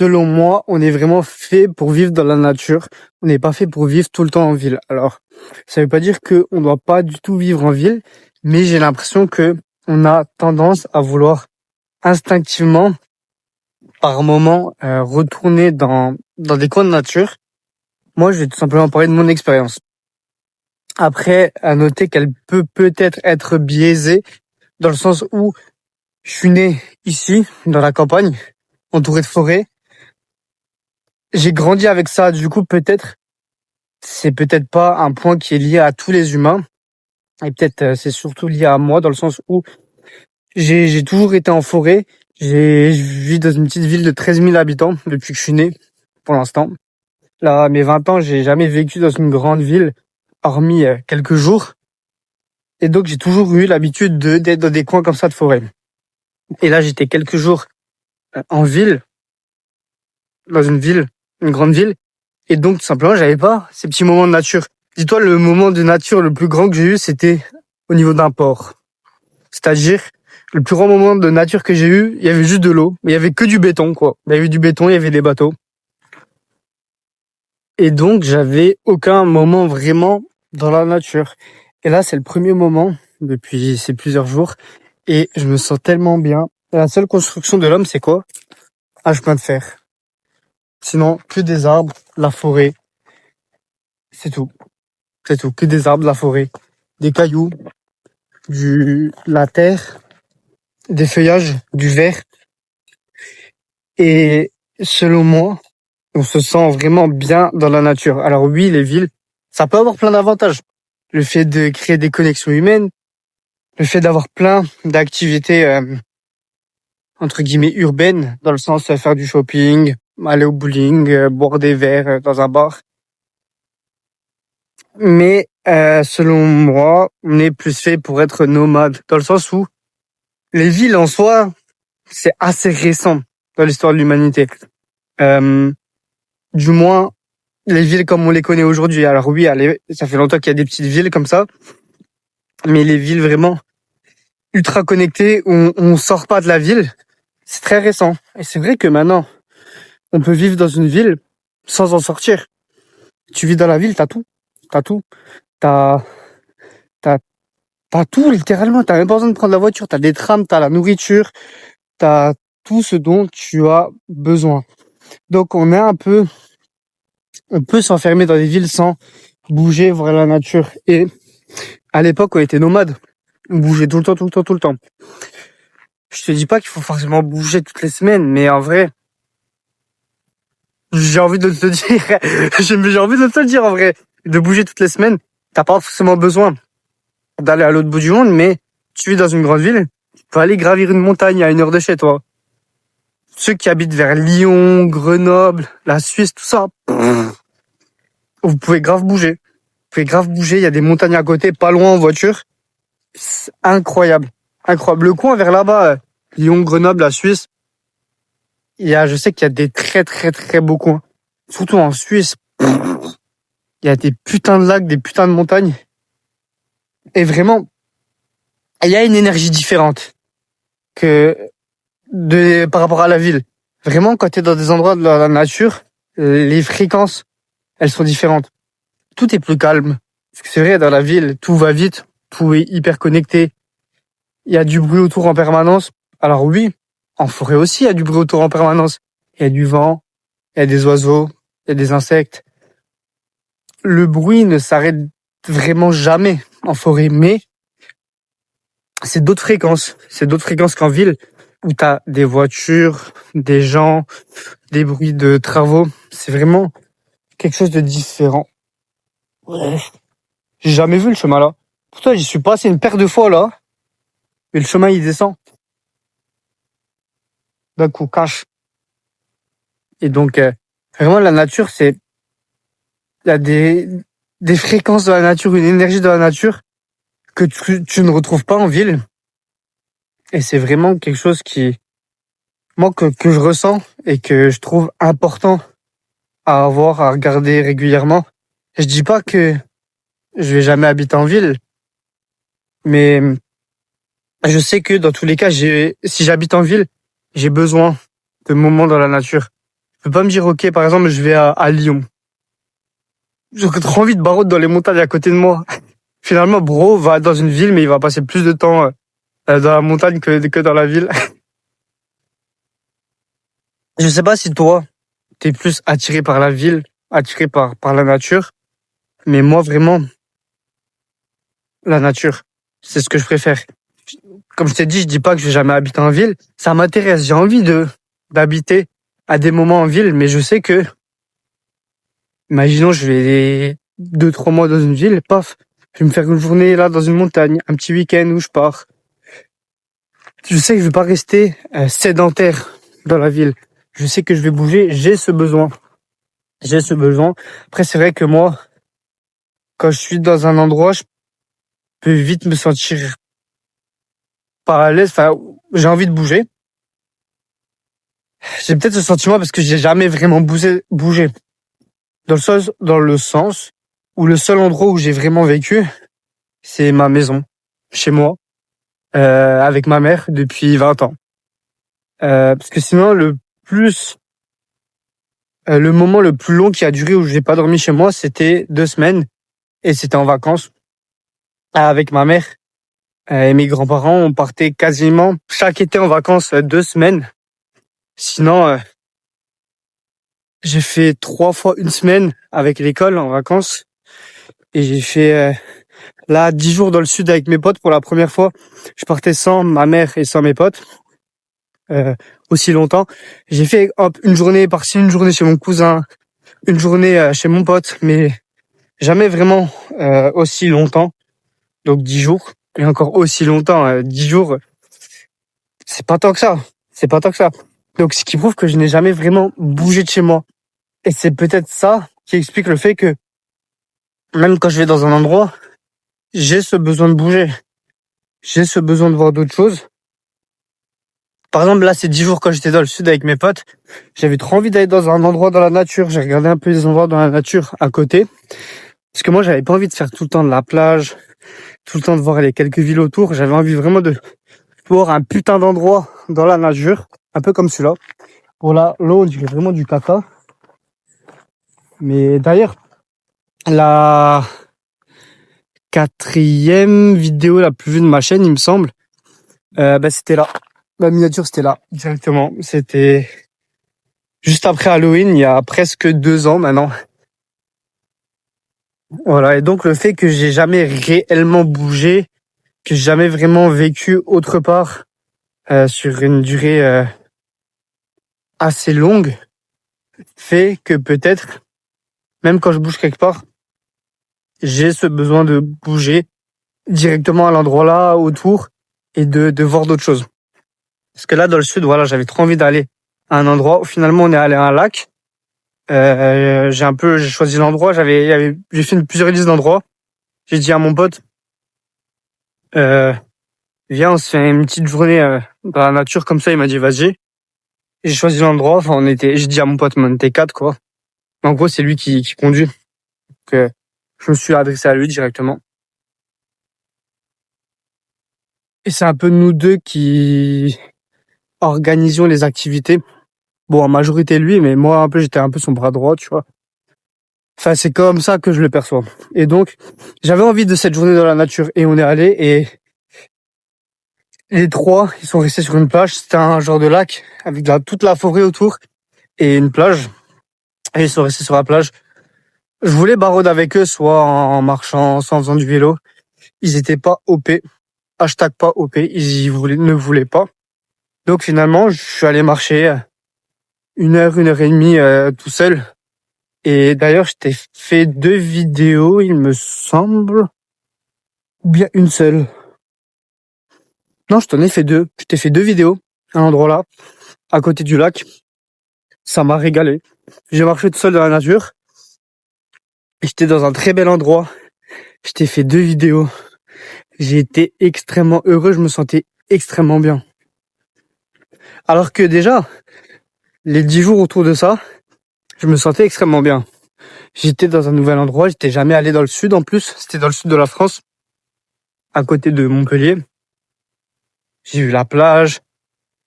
selon moi, on est vraiment fait pour vivre dans la nature. On n'est pas fait pour vivre tout le temps en ville. Alors, ça veut pas dire qu'on ne doit pas du tout vivre en ville, mais j'ai l'impression que on a tendance à vouloir instinctivement, par moment, retourner dans des coins de nature. Moi, je vais tout simplement parler de mon expérience. Après, à noter qu'elle peut peut-être être biaisée, dans le sens où je suis né ici, dans la campagne, entouré de forêts. J'ai grandi avec ça, du coup, c'est peut-être pas un point qui est lié à tous les humains. Et peut-être, c'est surtout lié à moi, dans le sens où j'ai toujours été en forêt. Je vis dans une petite ville de 13 000 habitants depuis que je suis né, pour l'instant. Là, à mes 20 ans, j'ai jamais vécu dans une grande ville, hormis quelques jours. Et donc, j'ai toujours eu l'habitude d'être dans des coins comme ça de forêt. Et là, j'étais quelques jours en ville, dans une grande ville. Et donc, tout simplement, j'avais pas ces petits moments de nature. Dis-toi, le moment de nature le plus grand que j'ai eu, c'était au niveau d'un port. C'est-à-dire, le plus grand moment de nature que j'ai eu, il y avait juste de l'eau, mais il y avait que du béton, quoi. Il y avait du béton, il y avait des bateaux. Et donc, j'avais aucun moment vraiment dans la nature. Et là, c'est le premier moment depuis ces plusieurs jours. Et je me sens tellement bien. La seule construction de l'homme, c'est quoi? Un chemin de fer. Sinon, que des arbres, la forêt. C'est tout. C'est tout. Que des arbres, la forêt. Des cailloux, la terre, des feuillages, du vert. Et selon moi, on se sent vraiment bien dans la nature. Alors oui, les villes, ça peut avoir plein d'avantages. Le fait de créer des connexions humaines, le fait d'avoir plein d'activités, entre guillemets, urbaines, dans le sens de faire du shopping, aller au bowling, boire des verres dans un bar. Mais selon moi, on est plus fait pour être nomade, dans le sens où les villes en soi, c'est assez récent dans l'histoire de l'humanité. Du moins, les villes comme on les connaît aujourd'hui. Alors oui, ça fait longtemps qu'il y a des petites villes comme ça, mais les villes vraiment ultra connectées où on sort pas de la ville, c'est très récent. Et c'est vrai que maintenant, on peut vivre dans une ville sans en sortir. Tu vis dans la ville, t'as tout. T'as tout. T'as, t'as, t'as tout, littéralement. T'as même pas besoin de prendre la voiture. T'as des trams, t'as la nourriture, t'as tout ce dont tu as besoin. Donc on peut s'enfermer dans des villes sans bouger, voir la nature. Et à l'époque, on était nomades. On bougeait tout le temps, tout le temps, tout le temps. Je te dis pas qu'il faut forcément bouger toutes les semaines, mais en vrai, j'ai envie de te dire, j'ai envie de te le dire en vrai, de bouger toutes les semaines, t'as pas forcément besoin d'aller à l'autre bout du monde, mais tu vis dans une grande ville, tu peux aller gravir une montagne à 1 heure de chez toi. Ceux qui habitent vers Lyon, Grenoble, la Suisse, tout ça, vous pouvez grave bouger. Vous pouvez grave bouger, il y a des montagnes à côté, pas loin en voiture. C'est incroyable. Incroyable. Le coin vers là-bas, Lyon, Grenoble, la Suisse, je sais qu'il y a des très très très beaux coins. Surtout en Suisse, il y a des putains de lacs, des putains de montagnes. Et vraiment, il y a une énergie différente par rapport à la ville. Vraiment, quand t'es dans des endroits de la nature, les fréquences, elles sont différentes. Tout est plus calme. Parce que c'est vrai, dans la ville, tout va vite, tout est hyper connecté. Il y a du bruit autour en permanence. Alors oui, en forêt aussi, il y a du bruit autour en permanence. Il y a du vent, il y a des oiseaux, il y a des insectes. Le bruit ne s'arrête vraiment jamais en forêt, mais c'est d'autres fréquences. C'est d'autres fréquences qu'en ville, où t'as des voitures, des gens, des bruits de travaux. C'est vraiment quelque chose de différent. Ouais. J'ai jamais vu le chemin là. Pourtant, j'y suis passé une paire de fois là, mais le chemin il descend. D'un coup, cache. Et donc, vraiment, la nature, il y a des fréquences de la nature, une énergie de la nature que tu ne retrouves pas en ville. Et c'est vraiment quelque chose moi, que je ressens et que je trouve important à avoir, à regarder régulièrement. Je dis pas que je vais jamais habiter en ville, mais je sais que dans tous les cas, si j'habite en ville, j'ai besoin de moments dans la nature. Je peux pas me dire, ok, par exemple, je vais à Lyon. J'aurais trop envie de baroudre dans les montagnes à côté de moi. Finalement, bro va dans une ville, mais il va passer plus de temps dans la montagne que dans la ville. Je sais pas si toi, t'es plus attiré par la ville, attiré par la nature, mais moi, vraiment, la nature, c'est ce que je préfère. Comme je t'ai dit, je dis pas que je vais jamais habiter en ville. Ça m'intéresse. J'ai envie d'habiter à des moments en ville, mais je sais que, imaginons, je vais 2, 3 mois dans une ville, paf, je vais me faire une journée là dans une montagne, un petit week-end où je pars. Je sais que je vais pas rester sédentaire dans la ville. Je sais que je vais bouger. J'ai ce besoin. J'ai ce besoin. Après, c'est vrai que moi, quand je suis dans un endroit, je peux vite me sentir pas à l'aise. Enfin, j'ai envie de bouger. J'ai peut-être ce sentiment parce que j'ai jamais vraiment bougé. Dans le sens où le seul endroit où j'ai vraiment vécu, c'est ma maison, chez moi, avec ma mère depuis 20 ans. Parce que sinon, le moment le plus long qui a duré où j'ai pas dormi chez moi, c'était 2 semaines et c'était en vacances avec ma mère et mes grands-parents. On partait quasiment chaque été en vacances 2 semaines. Sinon, j'ai fait 3 fois une semaine avec l'école en vacances et j'ai fait là 10 jours dans le sud avec mes potes pour la première fois. Je partais sans ma mère et sans mes potes aussi longtemps. J'ai fait une journée par-ci, une journée chez mon cousin, une journée chez mon pote, mais jamais vraiment aussi longtemps. Donc 10 jours. Et encore aussi longtemps, 10 jours, c'est pas tant que ça. C'est pas tant que ça. Donc ce qui prouve que je n'ai jamais vraiment bougé de chez moi. Et c'est peut-être ça qui explique le fait que même quand je vais dans un endroit, j'ai ce besoin de bouger. J'ai ce besoin de voir d'autres choses. Par exemple, là, ces 10 jours quand j'étais dans le sud avec mes potes, j'avais trop envie d'aller dans un endroit dans la nature. J'ai regardé un peu les endroits dans la nature à côté. Parce que moi, j'avais pas envie de faire tout le temps de la plage, tout le temps de voir les quelques villes autour. J'avais envie vraiment de voir un putain d'endroit dans la nature, un peu comme celui-là. Pour là, l'eau, on dirait vraiment du caca. Mais d'ailleurs, la 4e vidéo la plus vue de ma chaîne, il me semble, c'était là. La miniature, c'était là, directement. C'était juste après Halloween, il y a presque 2 ans maintenant. Voilà, et donc le fait que j'ai jamais réellement bougé, que j'ai jamais vraiment vécu autre part sur une durée assez longue, fait que peut-être, même quand je bouge quelque part, j'ai ce besoin de bouger directement à l'endroit là, autour, et de voir d'autres choses. Parce que là, dans le sud, voilà, j'avais trop envie d'aller à un endroit où finalement on est allé à un lac. J'ai choisi l'endroit, j'ai fait plusieurs listes d'endroits. J'ai dit à mon pote, viens, on se fait une petite journée dans la nature comme ça. Il m'a dit, vas-y. J'ai choisi l'endroit. Enfin, j'ai dit à mon pote, on était 4, quoi. En gros, c'est lui qui conduit. Donc, je me suis adressé à lui directement. Et c'est un peu nous deux qui organisions les activités. Bon, en majorité lui, mais moi, j'étais un peu son bras droit, tu vois. Enfin, c'est comme ça que je le perçois. Et donc, j'avais envie de cette journée dans la nature et on est allé et les trois, ils sont restés sur une plage. C'était un genre de lac avec toute la forêt autour et une plage. Et ils sont restés sur la plage. Je voulais barouder avec eux, soit en marchant, soit en faisant du vélo. Ils étaient pas OP. Hashtag pas OP. Ne voulaient pas. Donc finalement, je suis allé marcher 1 heure et demie tout seul. Et d'ailleurs, je t'ai fait 2 vidéos, il me semble. Ou bien une seule. Non, je t'en ai fait 2. Je t'ai fait 2 vidéos à un endroit là, à côté du lac. Ça m'a régalé. J'ai marché tout seul dans la nature. Et j'étais dans un très bel endroit. Je t'ai fait 2 vidéos. J'ai été extrêmement heureux, je me sentais extrêmement bien. Alors que déjà, les 10 jours autour de ça, je me sentais extrêmement bien. J'étais dans un nouvel endroit, j'étais jamais allé dans le sud en plus. C'était dans le sud de la France, à côté de Montpellier. J'ai vu la plage,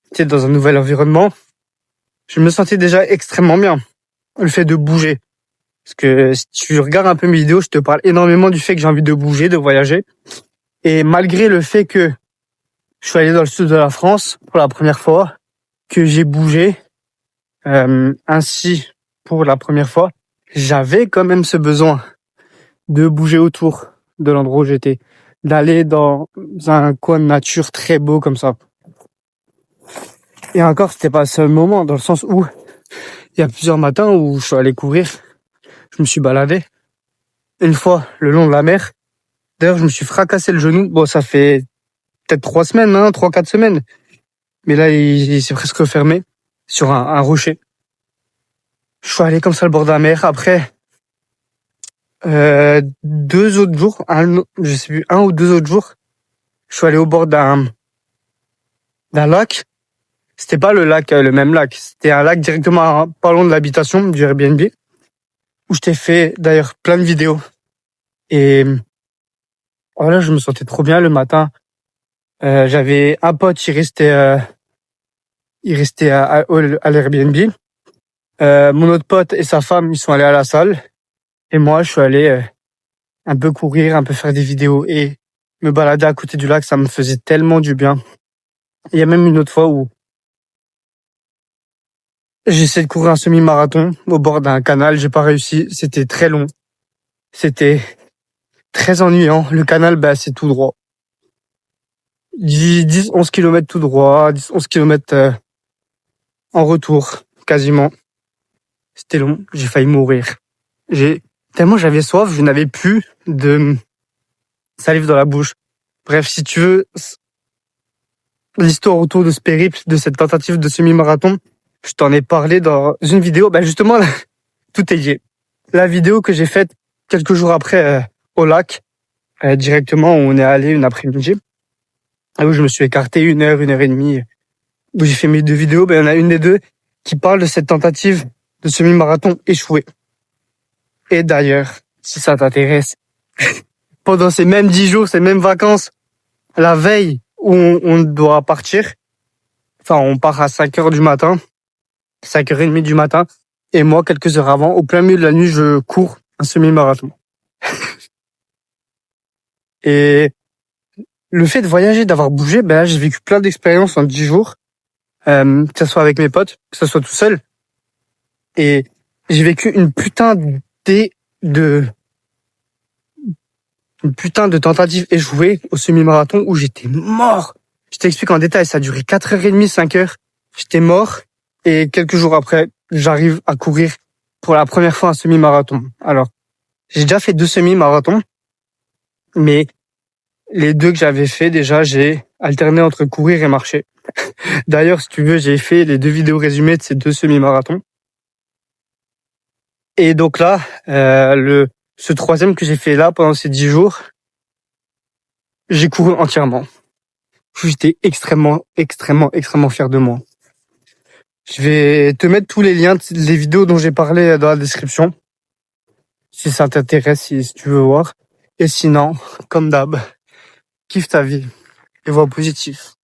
j'étais dans un nouvel environnement. je me sentais déjà extrêmement bien. Le fait de bouger. Parce que si tu regardes un peu mes vidéos, je te parle énormément du fait que j'ai envie de bouger, de voyager. Et malgré le fait que je suis allé dans le sud de la France pour la première fois, que j'ai bougé, ainsi pour la première fois, j'avais quand même ce besoin de bouger autour de l'endroit où j'étais, d'aller dans un coin de nature très beau comme ça. Et encore, c'était pas le seul moment, dans le sens où il y a plusieurs matins où je suis allé courir, je me suis baladé une fois le long de la mer. D'ailleurs, je me suis fracassé le genou. Bon, ça fait peut-être 3 semaines, 3-4 semaines. Mais là, il s'est presque refermé sur un rocher. Je suis allé comme ça le bord de la mer. Après, 2 autres jours, je sais plus, 1 ou 2 autres jours, je suis allé au bord d'un lac. C'était pas le même lac. C'était un lac directement pas loin de l'habitation du Airbnb, où je t'ai fait d'ailleurs plein de vidéos. Et voilà, je me sentais trop bien le matin. J'avais un pote, il restait à l'Airbnb. Mon autre pote et sa femme, ils sont allés à la salle. Et moi, je suis allé un peu courir, un peu faire des vidéos et me balader à côté du lac. Ça me faisait tellement du bien. Il y a même une autre fois où j'ai essayé de courir un semi-marathon au bord d'un canal. J'ai pas réussi. C'était très long. C'était très ennuyant. Le canal, c'est tout droit. 10-11 kilomètres tout droit, 10-11 kilomètres en retour, quasiment. C'était long. J'ai failli mourir. Tellement j'avais soif, je n'avais plus de salive dans la bouche. Bref, si tu veux l'histoire autour de ce périple, de cette tentative de semi-marathon, je t'en ai parlé dans une vidéo. Justement, là, tout est lié. La vidéo que j'ai faite quelques jours après au lac, directement où on est allé une après-midi, où je me suis écarté 1 heure, 1 heure et demie, où j'ai fait mes 2 vidéos. Il y en a une des deux qui parle de cette tentative de semi-marathon échouée. Et d'ailleurs, si ça t'intéresse, pendant ces mêmes 10 jours, ces mêmes vacances, la veille où on doit partir, enfin on part à 5h du matin, 5h30 du matin, et moi quelques heures avant, au plein milieu de la nuit, je cours un semi-marathon. Et le fait de voyager, d'avoir bougé, là j'ai vécu plein d'expériences en 10 jours, que ce soit avec mes potes, que ce soit tout seul, et j'ai vécu une putain de tentative échouée au semi-marathon où j'étais mort. Je t'explique en détail, ça a duré 4h30, 5 heures. J'étais mort et quelques jours après, j'arrive à courir pour la première fois un semi-marathon. Alors, j'ai déjà fait 2 semi-marathons, mais les 2 que j'avais fait, déjà, j'ai alterné entre courir et marcher. D'ailleurs, si tu veux, j'ai fait les 2 vidéos résumées de ces 2 semi-marathons. Et donc là, ce 3e que j'ai fait là pendant ces 10 jours, j'ai couru entièrement. J'étais extrêmement fier de moi. Je vais te mettre tous les liens des vidéos dont j'ai parlé dans la description, si ça t'intéresse, si tu veux voir. Et sinon, comme d'hab, kiffe ta vie et vois positif.